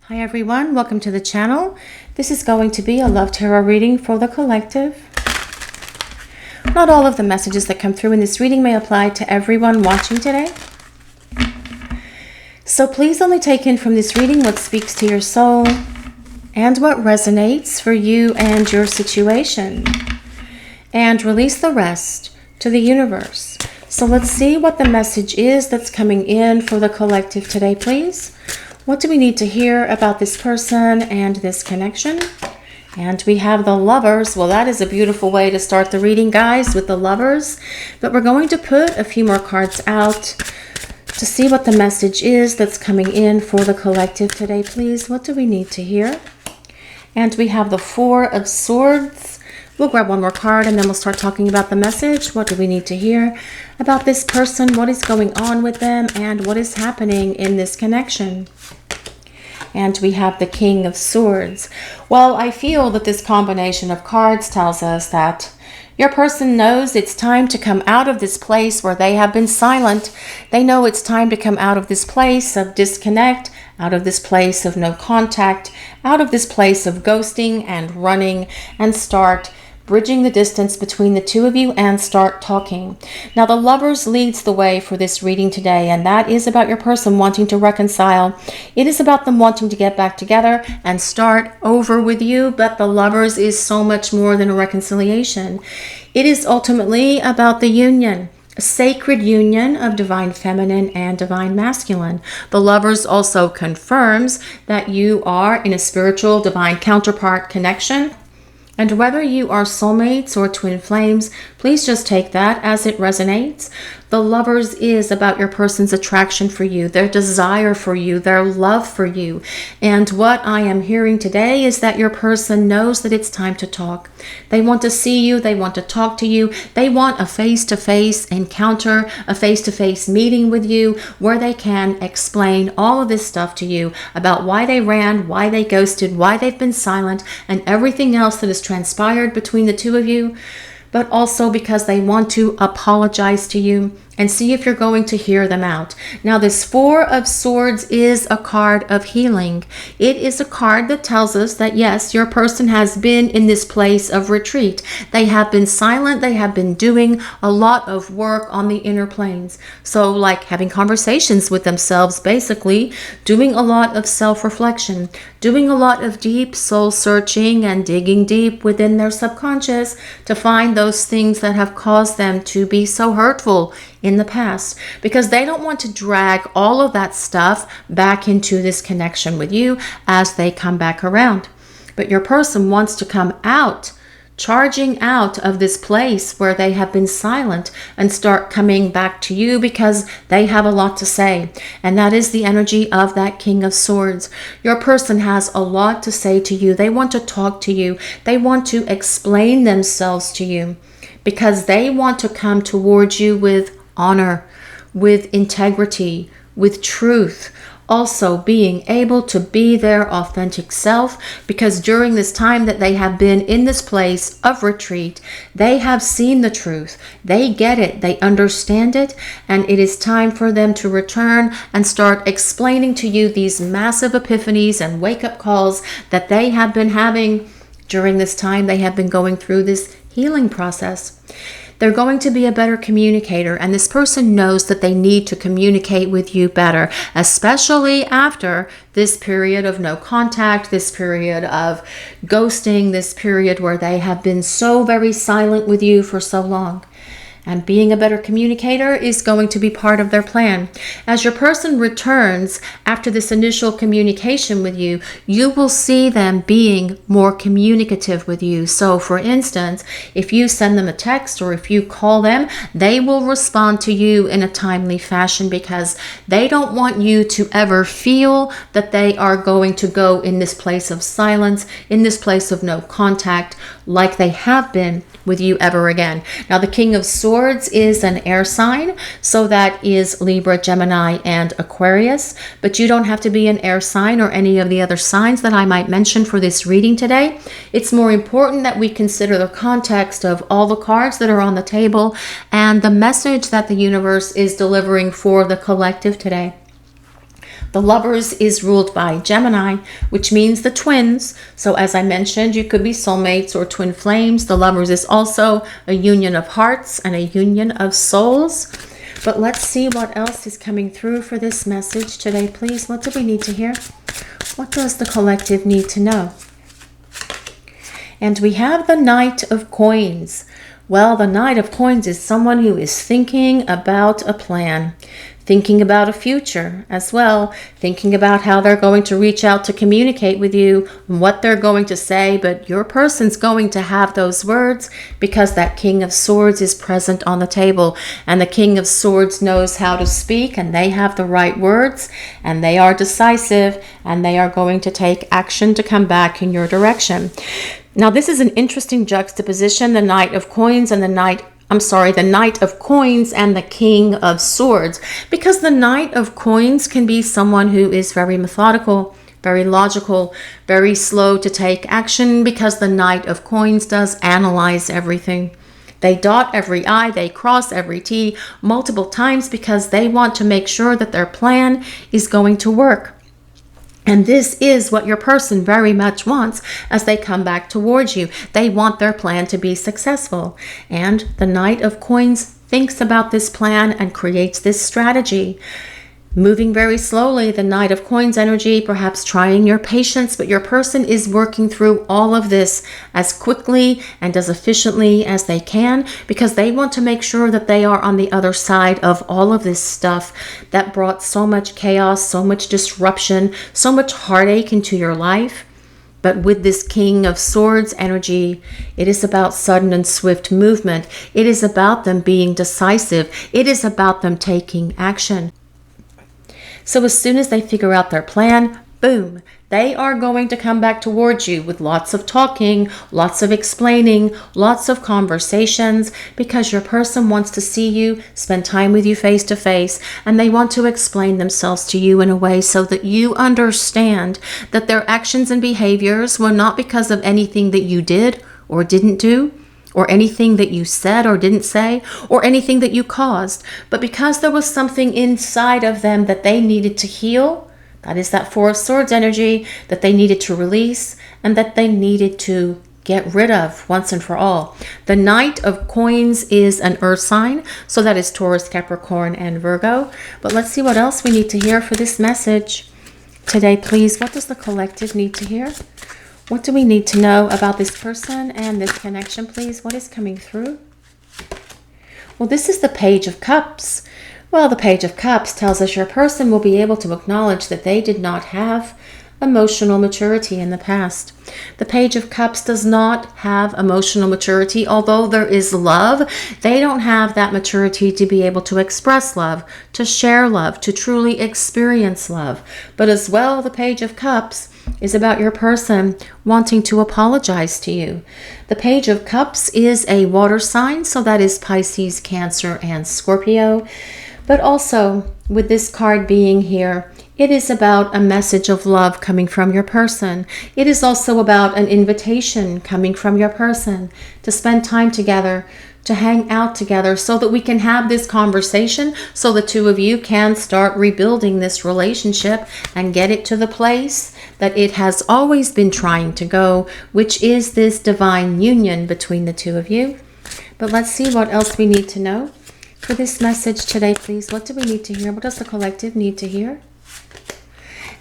Hi everyone, welcome to the channel. This is going to be a love tarot reading for the collective. Not all of the messages that come through in this reading may apply to everyone watching today. So please only take in from this reading what speaks to your soul and what resonates for you and your situation. And release the rest to the universe. So let's see what the message is that's coming in for the collective today, please. What do we need to hear about this person and this connection? And we have the Lovers. Well, that is a beautiful way to start the reading, guys, with the Lovers. But we're going to put a few more cards out to see what the message is that's coming in for the collective today, please. What do we need to hear? And we have the Four of Swords. We'll grab one more card and then we'll start talking about the message. What do we need to hear about this person? What is going on with them? And what is happening in this connection? And we have the King of Swords. Well, I feel that this combination of cards tells us that your person knows it's time to come out of this place where they have been silent. They know it's time to come out of this place of disconnect, out of this place of no contact, out of this place of ghosting and running, and start bridging the distance between the two of you and start talking. Now, the Lovers leads the way for this reading today, and that is about your person wanting to reconcile. It is about them wanting to get back together and start over with you, but the Lovers is so much more than a reconciliation. It is ultimately about the union. A sacred union of divine feminine and divine masculine. The Lovers also confirms that you are in a spiritual divine counterpart connection. And whether you are soulmates or twin flames, please just take that as it resonates. The Lovers is about your person's attraction for you, their desire for you, their love for you. And what I am hearing today is that your person knows that it's time to talk. They want to see you. They want to talk to you. They want a face-to-face encounter, a face-to-face meeting with you where they can explain all of this stuff to you about why they ran, why they ghosted, why they've been silent, and everything else that has transpired between the two of you. But also because they want to apologize to you and see if you're going to hear them out. Now, this Four of Swords is a card of healing. It is a card that tells us that, yes, your person has been in this place of retreat. They have been silent. They have been doing a lot of work on the inner planes. So like having conversations with themselves, basically doing a lot of self-reflection, doing a lot of deep soul searching and digging deep within their subconscious to find those things that have caused them to be so hurtful in the past, because they don't want to drag all of that stuff back into this connection with you as they come back around. But your person wants to come out, charging out of this place where they have been silent and start coming back to you because they have a lot to say. And that is the energy of that King of Swords. Your person has a lot to say to you. They want to talk to you. They want to explain themselves to you because they want to come towards you with honor, with integrity, with truth. Also being able to be their authentic self, because during this time that they have been in this place of retreat, they have seen the truth. They get it. They understand it. And it is time for them to return and start explaining to you these massive epiphanies and wake-up calls that they have been having during this time they have been going through this healing process. They're going to be a better communicator, and this person knows that they need to communicate with you better, especially after this period of no contact, this period of ghosting, this period where they have been so very silent with you for so long. And being a better communicator is going to be part of their plan. As your person returns after this initial communication with you, you will see them being more communicative with you. So for instance, if you send them a text or if you call them, they will respond to you in a timely fashion because they don't want you to ever feel that they are going to go in this place of silence, in this place of no contact, like they have been with you ever again. Now, the King of Swords is an air sign, so that is Libra, Gemini, and Aquarius. But you don't have to be an air sign or any of the other signs that I might mention for this reading today. It's more important that we consider the context of all the cards that are on the table and the message that the universe is delivering for the collective today. The Lovers is ruled by Gemini, which means the twins. So as I mentioned, you could be soulmates or twin flames. The Lovers is also a union of hearts and a union of souls. But let's see what else is coming through for this message today, please. What do we need to hear? What does the collective need to know? And we have the Knight of Coins. Well, the Knight of Coins is someone who is thinking about a plan, thinking about a future as well, thinking about how they're going to reach out to communicate with you, what they're going to say, but your person's going to have those words because that King of Swords is present on the table, and the King of Swords knows how to speak, and they have the right words, and they are decisive, and they are going to take action to come back in your direction. Now, this is an interesting juxtaposition, the Knight of Coins and the Knight of Coins and the King of Swords, because the Knight of Coins can be someone who is very methodical, very logical, very slow to take action, because the Knight of Coins does analyze everything. They dot every I, they cross every T multiple times because they want to make sure that their plan is going to work. And this is what your person very much wants as they come back towards you. They want their plan to be successful. And the Knight of Coins thinks about this plan and creates this strategy. Moving very slowly, the Knight of Coins energy, perhaps trying your patience, but your person is working through all of this as quickly and as efficiently as they can, because they want to make sure that they are on the other side of all of this stuff that brought so much chaos, so much disruption, so much heartache into your life. But with this King of Swords energy, it is about sudden and swift movement. It is about them being decisive. It is about them taking action. So as soon as they figure out their plan, boom, they are going to come back towards you with lots of talking, lots of explaining, lots of conversations, because your person wants to see you, spend time with you face to face, and they want to explain themselves to you in a way so that you understand that their actions and behaviors were not because of anything that you did or didn't do, or anything that you said or didn't say, or anything that you caused, but because there was something inside of them that they needed to heal. That is that Four of Swords energy that they needed to release and that they needed to get rid of once and for all. The Knight of Coins is an earth sign, so that is Taurus, Capricorn, and Virgo. But let's see what else we need to hear for this message today, please. What does the collective need to hear? What do we need to know about this person and this connection, please? What is coming through? Well, this is the Page of Cups. Well, the Page of Cups tells us your person will be able to acknowledge that they did not have emotional maturity in the past. The Page of Cups does not have emotional maturity. Although there is love, they don't have that maturity to be able to express love, to share love, to truly experience love. But as well, the Page of Cups is about your person wanting to apologize to you. The Page of Cups is a water sign, so that is Pisces, Cancer, and Scorpio. But also, with this card being here, it is about a message of love coming from your person. It is also about an invitation coming from your person to spend time together, to hang out together, so that we can have this conversation, so the two of you can start rebuilding this relationship and get it to the place that it has always been trying to go, which is this divine union between the two of you. But let's see what else we need to know for this message today, please. What do we need to hear? What does the collective need to hear?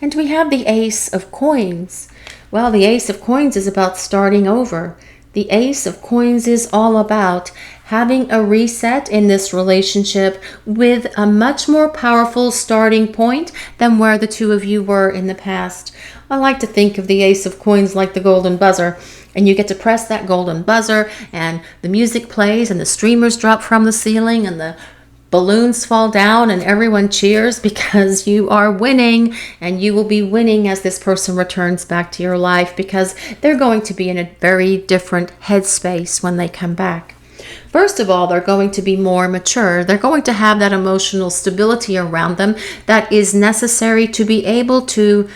And we have the Ace of Coins. Well, the Ace of Coins is about starting over. The Ace of Coins is all about having a reset in this relationship with a much more powerful starting point than where the two of you were in the past. I like to think of the Ace of Coins like the golden buzzer. And you get to press that golden buzzer and the music plays and the streamers drop from the ceiling and the balloons fall down and everyone cheers because you are winning, and you will be winning as this person returns back to your life, because they're going to be in a very different headspace when they come back. First of all, they're going to be more mature. They're going to have that emotional stability around them that is necessary to be able to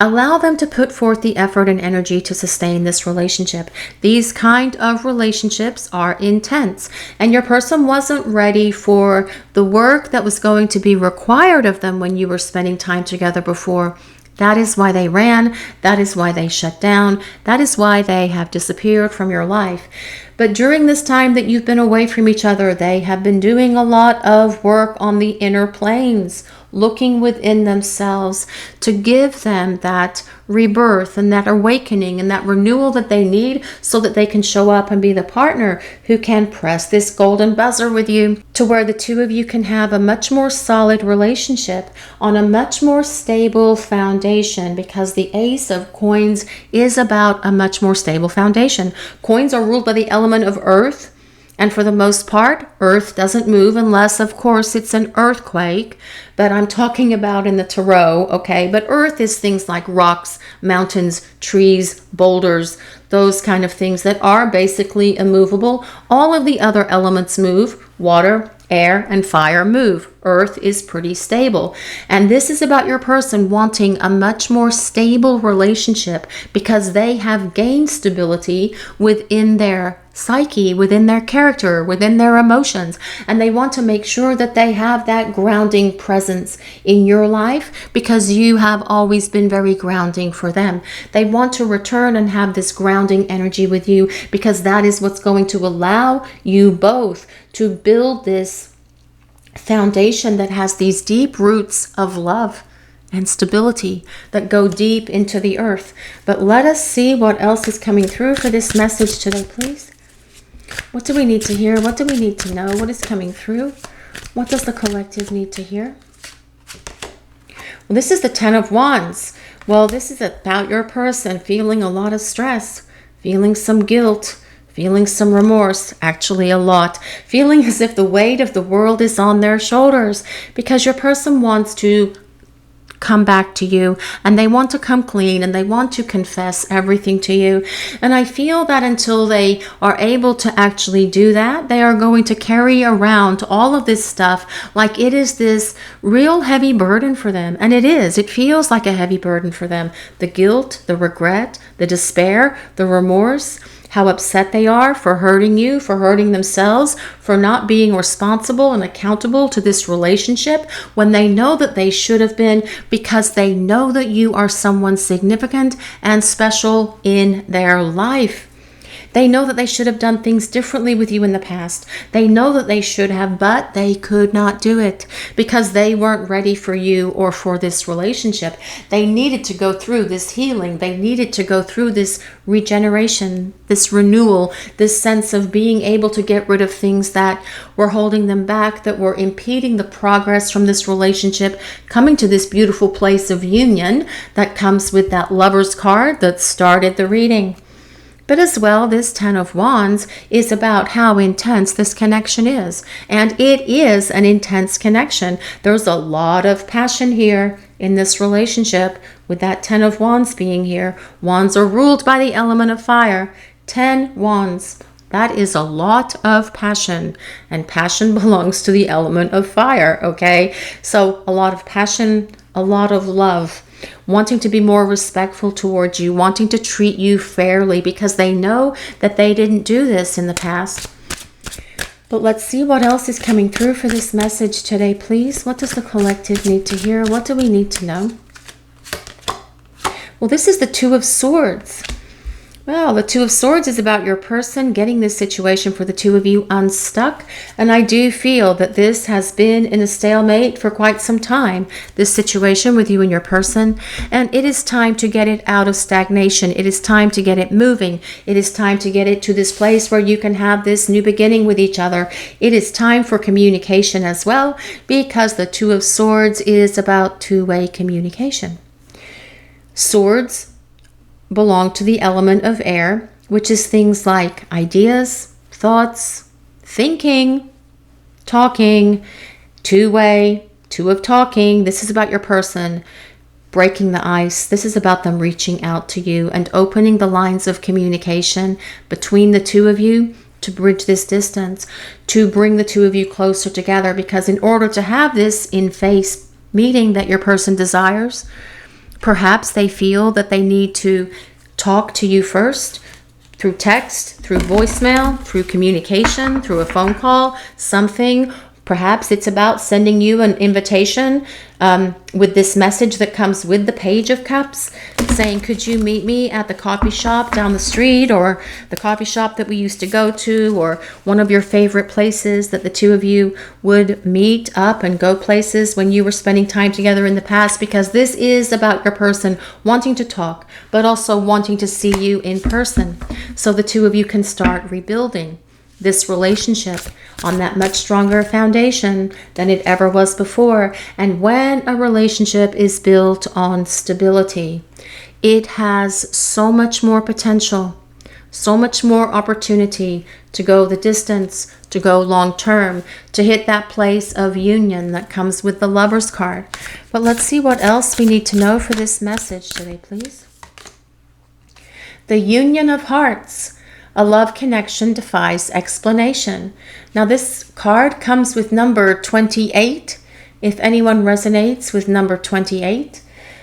Allow them to put forth the effort and energy to sustain this relationship. These kind of relationships are intense, and your person wasn't ready for the work that was going to be required of them when you were spending time together before. That is why they ran. That is why they shut down. That is why they have disappeared from your life. But during this time that you've been away from each other, they have been doing a lot of work on the inner planes, looking within themselves to give them that rebirth and that awakening and that renewal that they need so that they can show up and be the partner who can press this golden buzzer with you to where the two of you can have a much more solid relationship on a much more stable foundation, because the Ace of Coins is about a much more stable foundation. Coins are ruled by the element of earth. And for the most part, Earth doesn't move unless, of course, it's an earthquake. But I'm talking about in the tarot, okay? But Earth is things like rocks, mountains, trees, boulders, those kind of things that are basically immovable. All of the other elements move. Water, air, and fire move. Earth is pretty stable. And this is about your person wanting a much more stable relationship because they have gained stability within their psyche, within their character, within their emotions. And they want to make sure that they have that grounding presence in your life because you have always been very grounding for them. They want to return and have this grounding energy with you because that is what's going to allow you both to build this foundation that has these deep roots of love and stability that go deep into the earth. But let us see what else is coming through for this message today, please. What do we need to hear? What do we need to know? What is coming through? What does the collective need to hear? Well, this is the Ten of Wands. Well, this is about your person feeling a lot of stress, feeling some guilt, feeling some remorse, actually a lot, feeling as if the weight of the world is on their shoulders because your person wants to come back to you and they want to come clean and they want to confess everything to you. And I feel that until they are able to actually do that, they are going to carry around all of this stuff like it is this real heavy burden for them. And it is. It feels like a heavy burden for them. The guilt, the regret, the despair, the remorse, how upset they are for hurting you, for hurting themselves, for not being responsible and accountable to this relationship when they know that they should have been, because they know that you are someone significant and special in their life. They know that they should have done things differently with you in the past. They know that they should have, but they could not do it because they weren't ready for you or for this relationship. They needed to go through this healing. They needed to go through this regeneration, this renewal, this sense of being able to get rid of things that were holding them back, that were impeding the progress from this relationship, coming to this beautiful place of union that comes with that Lover's card that started the reading. But as well, this Ten of Wands is about how intense this connection is. And it is an intense connection. There's a lot of passion here in this relationship with that Ten of Wands being here. Wands are ruled by the element of fire. 10 Wands. That is a lot of passion. And passion belongs to the element of fire, okay? So a lot of passion, a lot of love. Wanting to be more respectful towards you, wanting to treat you fairly because they know that they didn't do this in the past. But let's see what else is coming through for this message today, please. What does the collective need to hear? What do we need to know? Well, this is the Two of Swords. Well, the Two of Swords is about your person getting this situation for the two of you unstuck. And I do feel that this has been in a stalemate for quite some time, this situation with you and your person. And it is time to get it out of stagnation. It is time to get it moving. It is time to get it to this place where you can have this new beginning with each other. It is time for communication as well, because the Two of Swords is about two-way communication. Swords belong to the element of air, which is things like ideas, thoughts, thinking, talking, two-way, two of talking. This is about your person breaking the ice. This is about them reaching out to you and opening the lines of communication between the two of you to bridge this distance, to bring the two of you closer together. Because in order to have this in-face meeting that your person desires, Perhaps they feel that they need to talk to you first, through text, through voicemail, through communication, through a phone call, something. Perhaps it's about sending you an invitation with this message that comes with the Page of Cups, saying, could you meet me at the coffee shop down the street, or the coffee shop that we used to go to, or one of your favorite places that the two of you would meet up and go places when you were spending time together in the past, because this is about your person wanting to talk, but also wanting to see you in person, so the two of you can start rebuilding this relationship on that much stronger foundation than it ever was before. And when a relationship is built on stability, it has so much more potential, so much more opportunity to go the distance, to go long term, to hit that place of union that comes with the Lover's card. But let's see what else we need to know for this message today, please. The Union of Hearts. A love connection defies explanation. Now this card comes with number 28, if anyone resonates with number 28.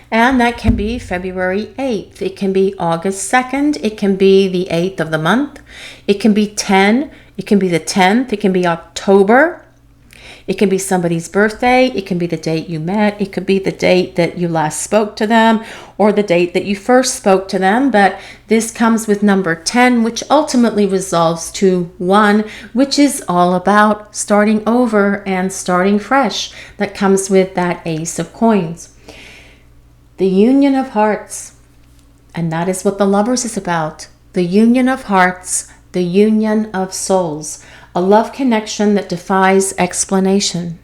And that can be February 8th. It can be August 2nd. It can be the 8th of the month. It can be 10. It can be the 10th. It can be October. It can be somebody's birthday. It can be the date you met. It could be the date that you last spoke to them, or the date that you first spoke to them. But this comes with number 10, which ultimately resolves to 1, which is all about starting over and starting fresh. That comes with that Ace of Coins. The Union of Hearts. And that is what the Lovers is about. The union of hearts, the union of souls. A love connection that defies explanation.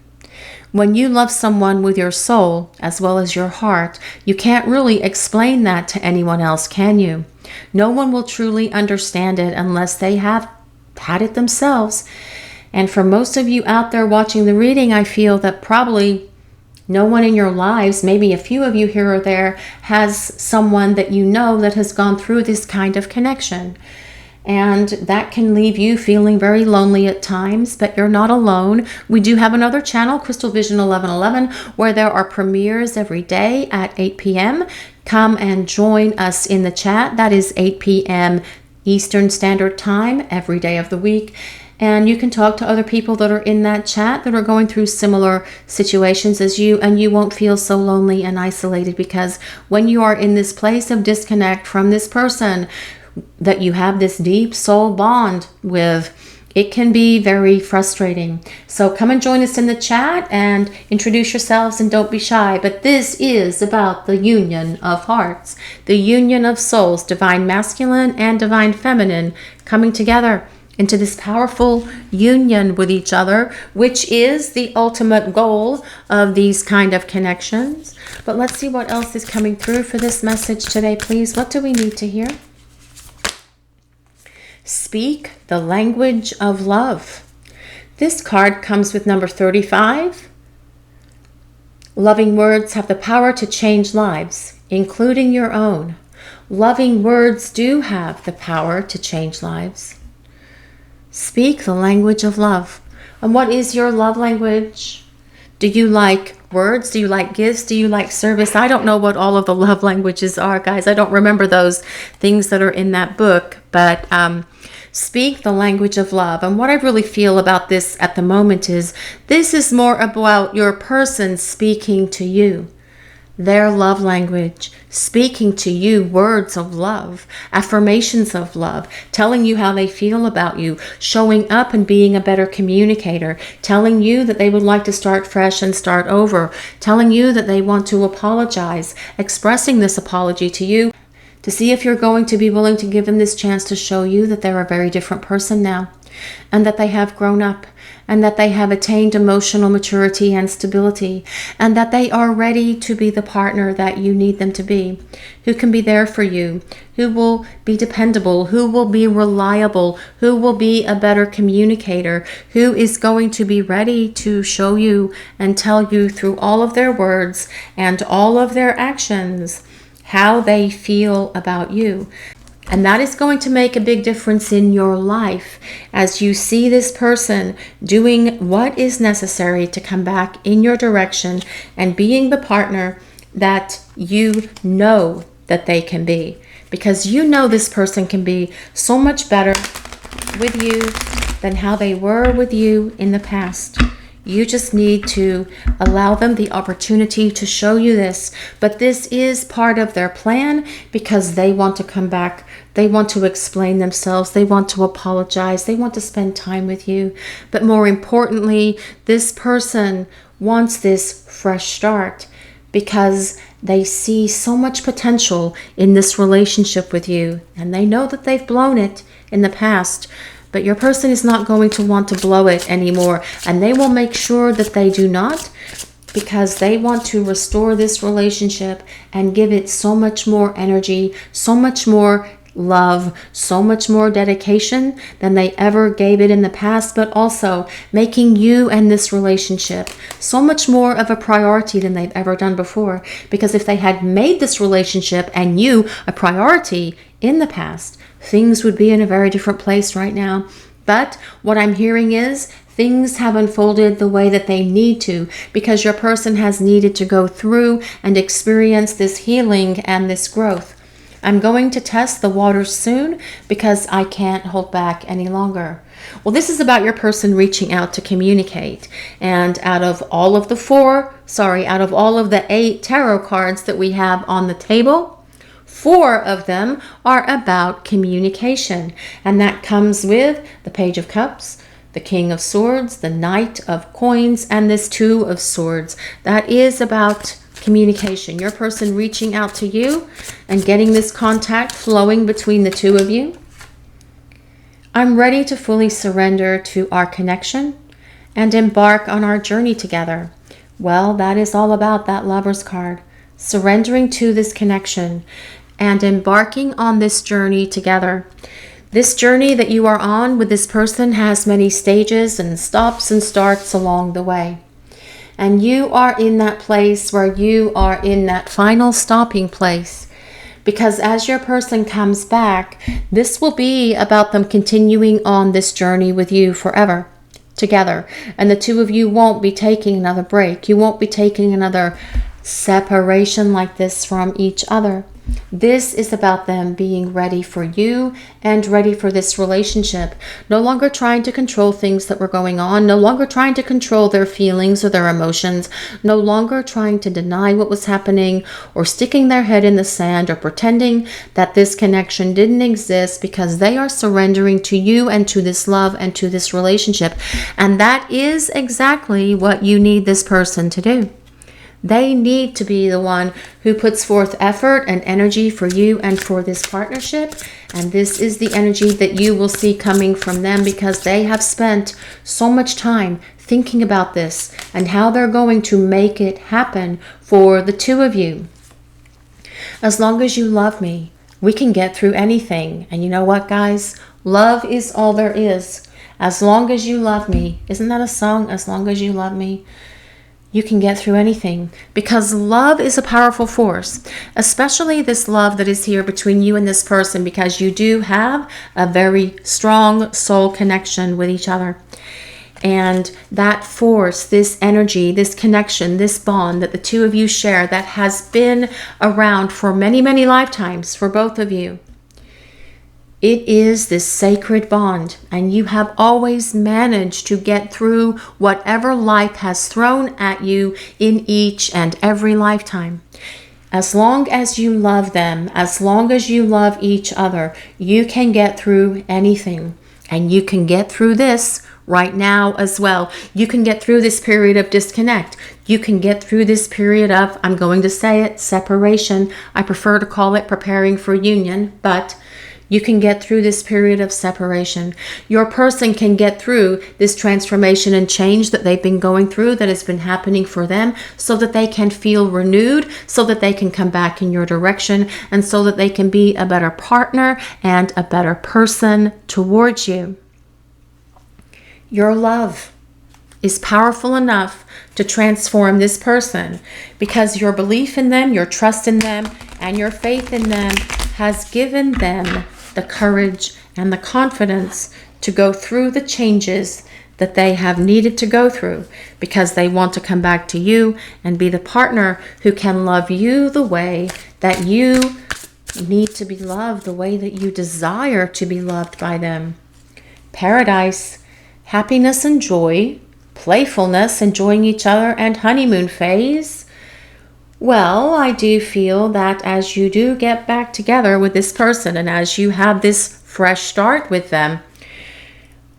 When you love someone with your soul as well as your heart, you can't really explain that to anyone else, can you? No one will truly understand it unless they have had it themselves. And for most of you out there watching the reading, I feel that probably no one in your lives, maybe a few of you here or there, has someone that you know that has gone through this kind of connection. And that can leave you feeling very lonely at times, but you're not alone. We do have another channel, Crystal Vision 1111, where there are premieres every day at 8 p.m. Come and join us in the chat. That is 8 p.m. Eastern Standard Time every day of the week. And you can talk to other people that are in that chat that are going through similar situations as you, and you won't feel so lonely and isolated, because when you are in this place of disconnect from this person that you have this deep soul bond with, it can be very frustrating. So come and join us in the chat and introduce yourselves, and don't be shy. But this is about the union of hearts, the union of souls, divine masculine and divine feminine coming together into this powerful union with each other, which is the ultimate goal of these kind of connections. But let's see what else is coming through for this message today, please. What do we need to hear? Speak the language of love. This card comes with number 35. Loving words have the power to change lives, including your own. Loving words do have the power to change lives. Speak the language of love. And what is your love language? Do you like words? Do you like gifts? Do you like service? I don't know what all of the love languages are, guys. I don't remember those things that are in that book. But speak the language of love. And what I really feel about this at the moment is this is more about your person speaking to you. Their love language, speaking to you words of love, affirmations of love, telling you how they feel about you, showing up and being a better communicator, telling you that they would like to start fresh and start over, telling you that they want to apologize, expressing this apology to you to see if you're going to be willing to give them this chance to show you that they're a very different person now, and that they have grown up, and that they have attained emotional maturity and stability, and that they are ready to be the partner that you need them to be, who can be there for you, who will be dependable, who will be reliable, who will be a better communicator, who is going to be ready to show you and tell you through all of their words and all of their actions how they feel about you. And that is going to make a big difference in your life as you see this person doing what is necessary to come back in your direction and being the partner that you know that they can be, because you know this person can be so much better with you than how they were with you in the past. You just need to allow them the opportunity to show you this. But this is part of their plan, because they want to come back. They want to explain themselves. They want to apologize. They want to spend time with you. But more importantly, this person wants this fresh start, because they see so much potential in this relationship with you. And they know that they've blown it in the past. But your person is not going to want to blow it anymore. And they will make sure that they do not, because they want to restore this relationship and give it so much more energy, so much more love, so much more dedication than they ever gave it in the past, but also making you and this relationship so much more of a priority than they've ever done before. Because if they had made this relationship and you a priority in the past, things would be in a very different place right now. But what I'm hearing is things have unfolded the way that they need to, because your person has needed to go through and experience this healing and this growth. I'm going to test the waters soon, because I can't hold back any longer. Well, this is about your person reaching out to communicate. And out of all of the 8 tarot cards that we have on the table, 4 of them are about communication. And that comes with the Page of Cups, the King of Swords, the Knight of Coins, and this 2 of Swords. That is about communication. Your person reaching out to you and getting this contact flowing between the 2 of you. I'm ready to fully surrender to our connection and embark on our journey together. Well, that is all about that Lover's card. Surrendering to this connection and embarking on this journey together. This journey that you are on with this person has many stages and stops and starts along the way. And you are in that place where you are in that final stopping place. Because as your person comes back, this will be about them continuing on this journey with you forever together. And the 2 of you won't be taking another break. You won't be taking another separation like this from each other. This is about them being ready for you and ready for this relationship. No longer trying to control things that were going on. No longer trying to control their feelings or their emotions. No longer trying to deny what was happening or sticking their head in the sand or pretending that this connection didn't exist, because they are surrendering to you and to this love and to this relationship. And that is exactly what you need this person to do. They need to be the one who puts forth effort and energy for you and for this partnership. And this is the energy that you will see coming from them, because they have spent so much time thinking about this and how they're going to make it happen for the 2 of you. As long as you love me, we can get through anything. And you know what, guys? Love is all there is. As long as you love me. Isn't that a song? As long as you love me, you can get through anything, because love is a powerful force, especially this love that is here between you and this person, because you do have a very strong soul connection with each other. And that force, this energy, this connection, this bond that the 2 of you share, that has been around for many, many lifetimes for both of you. It is this sacred bond, and you have always managed to get through whatever life has thrown at you in each and every lifetime. As long as you love them, as long as you love each other, you can get through anything. And you can get through this right now as well. You can get through this period of disconnect. You can get through this period of, I'm going to say it, separation. I prefer to call it preparing for union, but you can get through this period of separation. Your person can get through this transformation and change that they've been going through, that has been happening for them, so that they can feel renewed, so that they can come back in your direction, and so that they can be a better partner and a better person towards you. Your love is powerful enough to transform this person, because your belief in them, your trust in them, and your faith in them has given them the courage and the confidence to go through the changes that they have needed to go through because they want to come back to you and be the partner who can love you the way that you need to be loved, the way that you desire to be loved by them. Paradise, happiness and joy, playfulness, enjoying each other, and honeymoon phase. Well, I do feel that as you do get back together with this person and as you have this fresh start with them,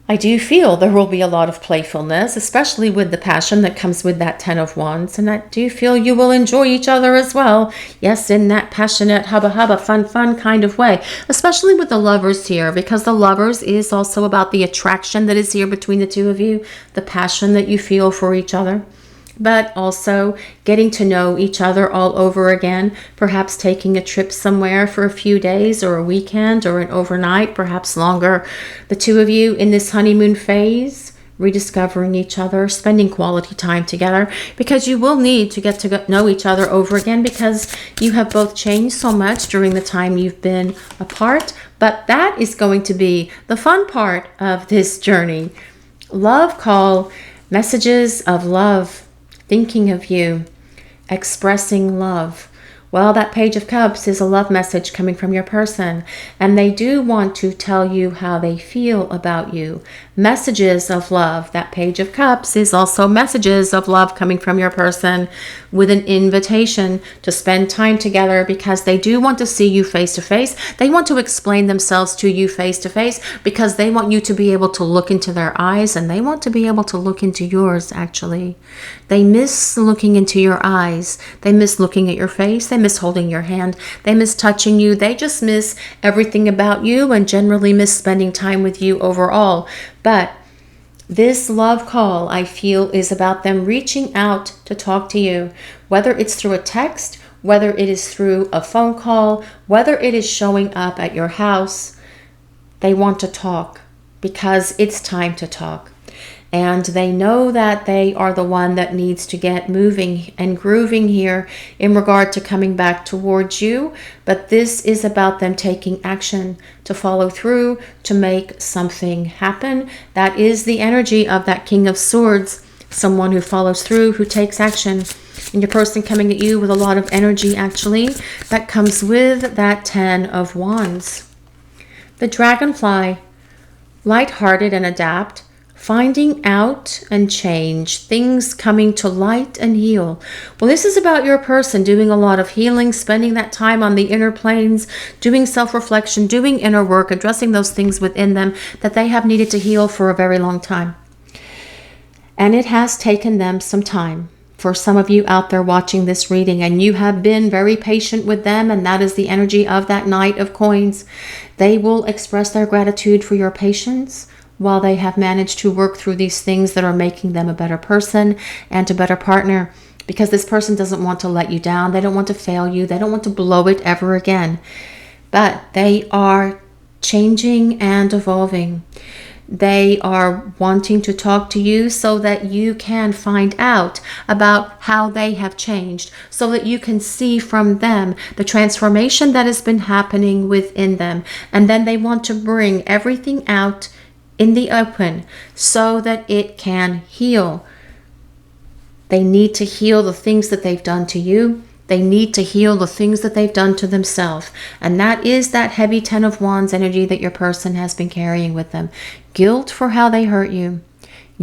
I do feel there will be a lot of playfulness, especially with the passion that comes with that 10 of Wands. And I do feel you will enjoy each other as well. Yes, in that passionate, hubba, fun kind of way, especially with the Lovers here, because the Lovers is also about the attraction that is here between the two of you, the passion that you feel for each other, but also getting to know each other all over again, perhaps taking a trip somewhere for a few days or a weekend or an overnight, perhaps longer. The two of you in this honeymoon phase, rediscovering each other, spending quality time together, because you will need to get to know each other over again because you have both changed so much during the time you've been apart. But that is going to be the fun part of this journey. Love call, messages of love, thinking of you, expressing love. Well, that Page of Cups is a love message coming from your person, and they do want to tell you how they feel about you. Messages of love. That Page of Cups is also messages of love coming from your person with an invitation to spend time together because they do want to see you face to face. They want to explain themselves to you face to face because they want you to be able to look into their eyes and they want to be able to look into yours, actually. They miss looking into your eyes. They miss looking at your face. They miss holding your hand. They miss touching you. They just miss everything about you and generally miss spending time with you overall. But this love call, I feel, is about them reaching out to talk to you, whether it's through a text, whether it is through a phone call, whether it is showing up at your house. They want to talk because it's time to talk. And they know that they are the one that needs to get moving and grooving here in regard to coming back towards you. But this is about them taking action to follow through, to make something happen. That is the energy of that King of Swords, someone who follows through, who takes action. And your person coming at you with a lot of energy, actually, that comes with that 10 of Wands. The Dragonfly, lighthearted and adapt. Finding out and change, things coming to light and heal. Well, this is about your person doing a lot of healing, spending that time on the inner planes, doing self-reflection, doing inner work, addressing those things within them that they have needed to heal for a very long time. And it has taken them some time. For some of you out there watching this reading, and you have been very patient with them, and that is the energy of that Knight of Coins. They will express their gratitude for your patience, while they have managed to work through these things that are making them a better person and a better partner, because this person doesn't want to let you down. They don't want to fail you. They don't want to blow it ever again. But they are changing and evolving. They are wanting to talk to you so that you can find out about how they have changed, so that you can see from them the transformation that has been happening within them. And then they want to bring everything out in the open so that it can heal. They need to heal the things that they've done to you. They need to heal the things that they've done to themselves. And that is that heavy 10 of Wands energy that your person has been carrying with them. Guilt for how they hurt you.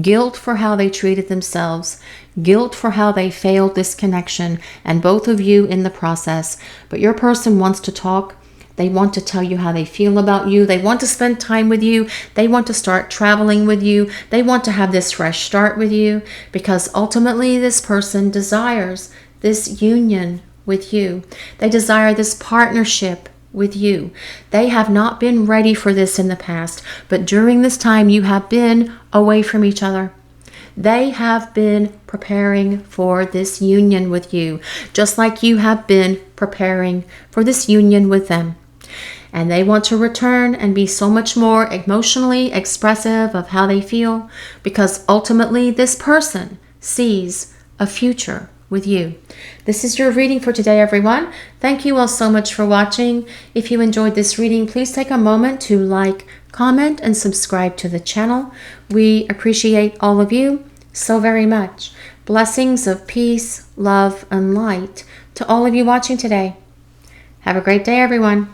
Guilt for how they treated themselves. Guilt for how they failed this connection. And both of you in the process. But your person wants to talk. They want to tell you how they feel about you. They want to spend time with you. They want to start traveling with you. They want to have this fresh start with you, because ultimately this person desires this union with you. They desire this partnership with you. They have not been ready for this in the past, but during this time you have been away from each other. They have been preparing for this union with you, just like you have been preparing for this union with them. And they want to return and be so much more emotionally expressive of how they feel, because ultimately this person sees a future with you. This is your reading for today, everyone. Thank you all so much for watching. If you enjoyed this reading, please take a moment to like, comment, and subscribe to the channel. We appreciate all of you so very much. Blessings of peace, love, and light to all of you watching today. Have a great day, everyone.